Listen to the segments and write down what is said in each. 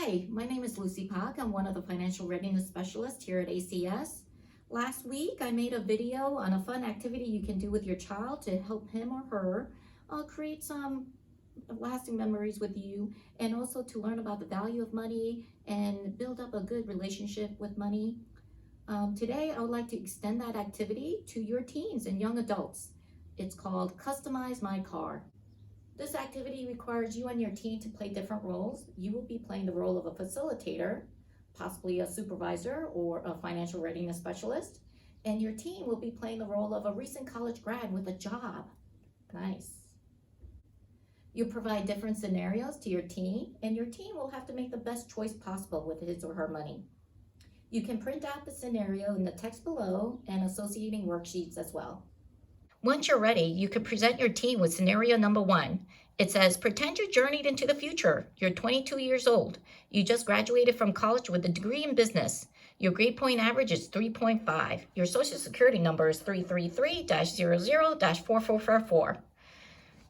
Hi, my name is Lucy Pak. I'm one of the financial readiness specialists here at ACS. Last week, I made a video on a fun activity you can do with your child to help him or her create some lasting memories with you, and also to learn about the value of money and build up a good relationship with money. Today, I would like to extend that activity to your teens and young adults. It's called Customize My Car. This activity requires you and your teen to play different roles. You will be playing the role of a facilitator, possibly a supervisor or a financial readiness specialist, and your teen will be playing the role of a recent college grad with a job. Nice. You provide different scenarios to your teen, and your teen will have to make the best choice possible with his or her money. You can print out the scenario in the text below and associating worksheets as well. Once you're ready, you can present your teen with scenario number 1. It says, pretend you journeyed into the future. You're 22 years old. You just graduated from college with a degree in business. Your grade point average is 3.5. Your social security number is 333-00-4444.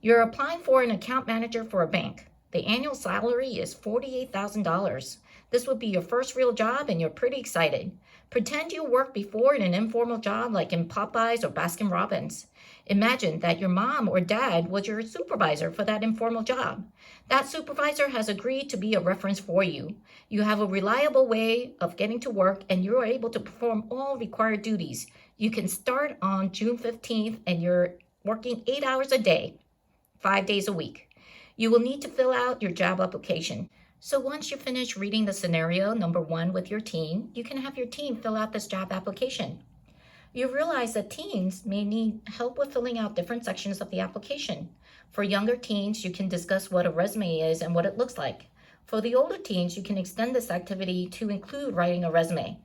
You're applying for an account manager for a bank. The annual salary is $48,000. This would be your first real job and you're pretty excited. Pretend you worked before in an informal job like in Popeyes or Baskin Robbins. Imagine that your mom or dad was your supervisor for that informal job. That supervisor has agreed to be a reference for you. You have a reliable way of getting to work and you're able to perform all required duties. You can start on June 15th and you're working 8 hours a day, 5 days a week. You will need to fill out your job application. So once you finish reading the scenario number 1 with your teen, you can have your teen fill out this job application. You realize that teens may need help with filling out different sections of the application. For younger teens, you can discuss what a resume is and what it looks like. For the older teens, you can extend this activity to include writing a resume.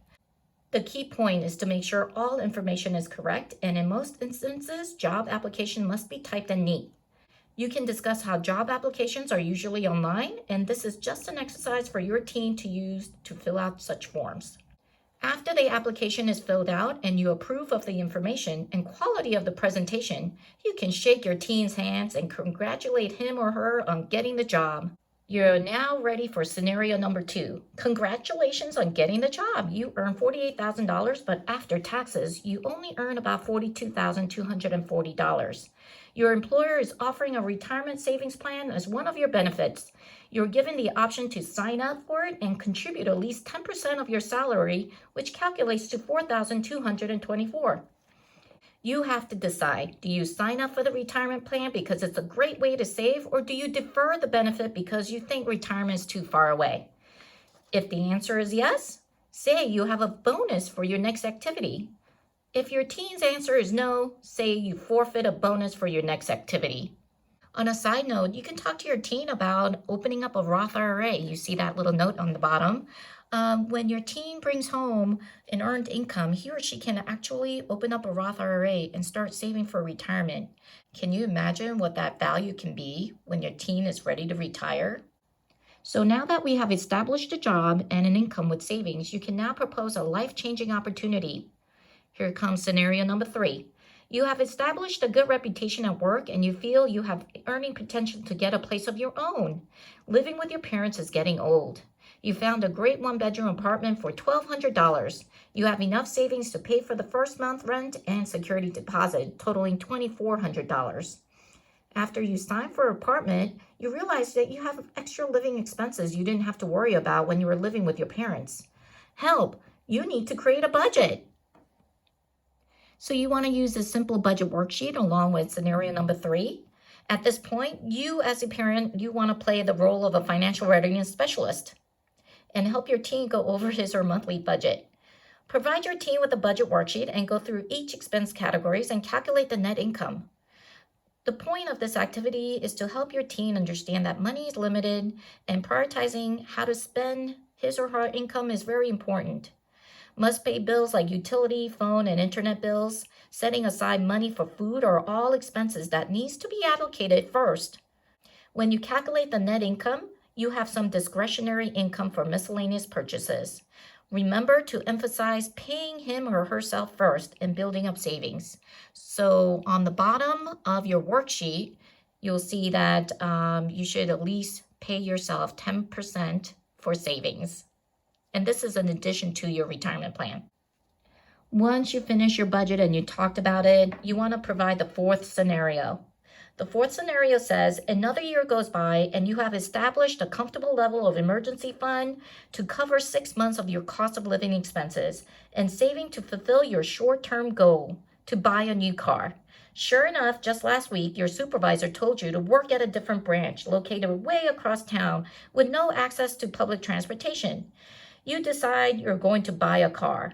The key point is to make sure all information is correct, and in most instances, job application must be typed and neat. You can discuss how job applications are usually online, and this is just an exercise for your teen to use to fill out such forms. After the application is filled out and you approve of the information and quality of the presentation, you can shake your teen's hands and congratulate him or her on getting the job. You're now ready for scenario number 2. Congratulations on getting the job. You earn $48,000, but after taxes, you only earn about $42,240. Your employer is offering a retirement savings plan as one of your benefits. You're given the option to sign up for it and contribute at least 10% of your salary, which calculates to $4,224. You have to decide, do you sign up for the retirement plan because it's a great way to save, or do you defer the benefit because you think retirement is too far away? If the answer is yes, say you have a bonus for your next activity. If your teen's answer is no, say you forfeit a bonus for your next activity. On a side note, you can talk to your teen about opening up a Roth IRA. You see that little note on the bottom. When your teen brings home an earned income, he or she can actually open up a Roth IRA and start saving for retirement. Can you imagine what that value can be when your teen is ready to retire? So now that we have established a job and an income with savings, you can now propose a life-changing opportunity. Here comes scenario number 3. You have established a good reputation at work and you feel you have earning potential to get a place of your own. Living with your parents is getting old. You found a great 1-bedroom apartment for $1,200. You have enough savings to pay for the first month rent and security deposit, totaling $2,400. After you sign for an apartment, you realize that you have extra living expenses you didn't have to worry about when you were living with your parents. Help! You need to create a budget. So you want to use a simple budget worksheet along with scenario number 3. At this point, you as a parent, you want to play the role of a financial readiness specialist and help your teen go over his or her monthly budget. Provide your teen with a budget worksheet and go through each expense categories and calculate the net income. The point of this activity is to help your teen understand that money is limited and prioritizing how to spend his or her income is very important. Must pay bills like utility, phone, and internet bills, setting aside money for food are all expenses that needs to be allocated first. When you calculate the net income, you have some discretionary income for miscellaneous purchases. Remember to emphasize paying him or herself first and building up savings. So on the bottom of your worksheet, you'll see that you should at least pay yourself 10% for savings. And this is in addition to your retirement plan. Once you finish your budget and you talked about it, you want to provide the fourth scenario. The fourth scenario says another year goes by and you have established a comfortable level of emergency fund to cover 6 months of your cost of living expenses and saving to fulfill your short-term goal to buy a new car. Sure enough, just last week, your supervisor told you to work at a different branch located way across town with no access to public transportation. You decide you're going to buy a car.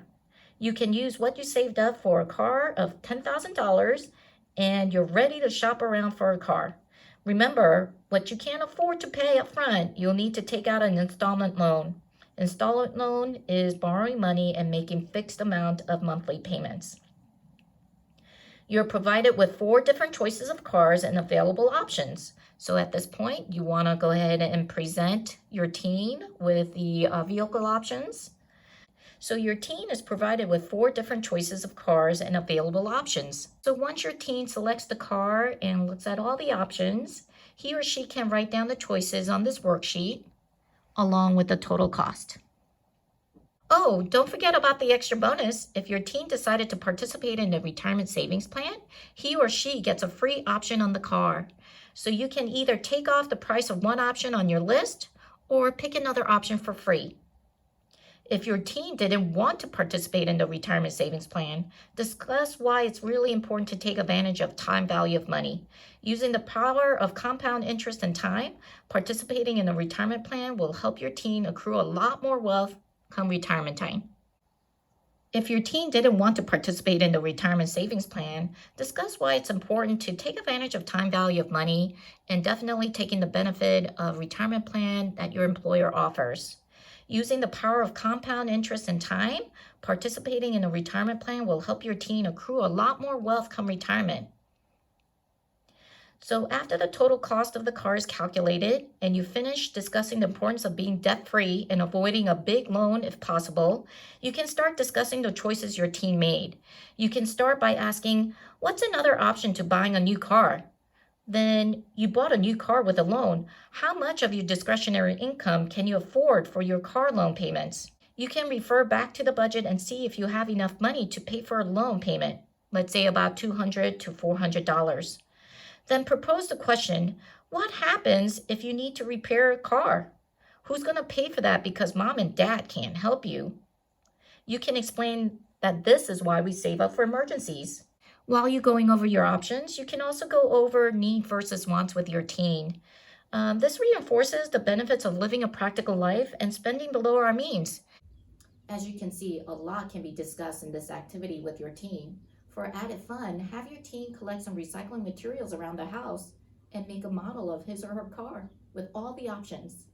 You can use what you saved up for a car of $10,000 and you're ready to shop around for a car. Remember, what you can't afford to pay up front, you'll need to take out an installment loan. Installment loan is borrowing money and making fixed amount of monthly payments. You're provided with 4 different choices of cars and available options. So at this point, you want to go ahead and present your teen with the vehicle options. So your teen is provided with 4 different choices of cars and available options. So once your teen selects the car and looks at all the options, he or she can write down the choices on this worksheet along with the total cost. Oh, don't forget about the extra bonus. If your teen decided to participate in the retirement savings plan, he or she gets a free option on the car. So you can either take off the price of one option on your list or pick another option for free. If your teen didn't want to participate in the retirement savings plan, discuss why it's really important to take advantage of time value of money. Using the power of compound interest and time, participating in a retirement plan will help your teen accrue a lot more wealth come retirement time. If your teen didn't want to participate in the retirement savings plan, discuss why it's important to take advantage of time value of money and definitely taking the benefit of retirement plan that your employer offers. Using the power of compound interest and time, participating in a retirement plan will help your teen accrue a lot more wealth come retirement. So after the total cost of the car is calculated and you finish discussing the importance of being debt-free and avoiding a big loan if possible, you can start discussing the choices your teen made. You can start by asking, what's another option to buying a new car? Then you bought a new car with a loan. How much of your discretionary income can you afford for your car loan payments? You can refer back to the budget and see if you have enough money to pay for a loan payment, let's say about $200 to $400. Then propose the question, what happens if you need to repair a car? Who's going to pay for that because mom and dad can't help you? You can explain that this is why we save up for emergencies. While you're going over your options, you can also go over need versus wants with your teen. This reinforces the benefits of living a practical life and spending below our means. As you can see, a lot can be discussed in this activity with your teen. For added fun, have your teen collect some recycling materials around the house and make a model of his or her car with all the options.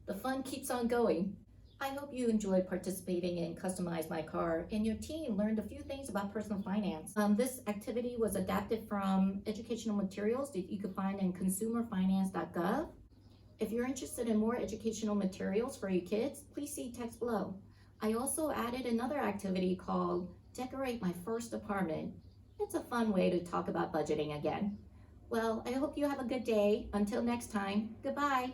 The fun keeps on going. I hope you enjoyed participating in Customize My Car and your teen learned a few things about personal finance. This activity was adapted from educational materials that you can find in consumerfinance.gov. If you're interested in more educational materials for your kids, please see text below. I also added another activity called Decorate My First Apartment. It's a fun way to talk about budgeting again. Well, I hope you have a good day. Until next time, goodbye.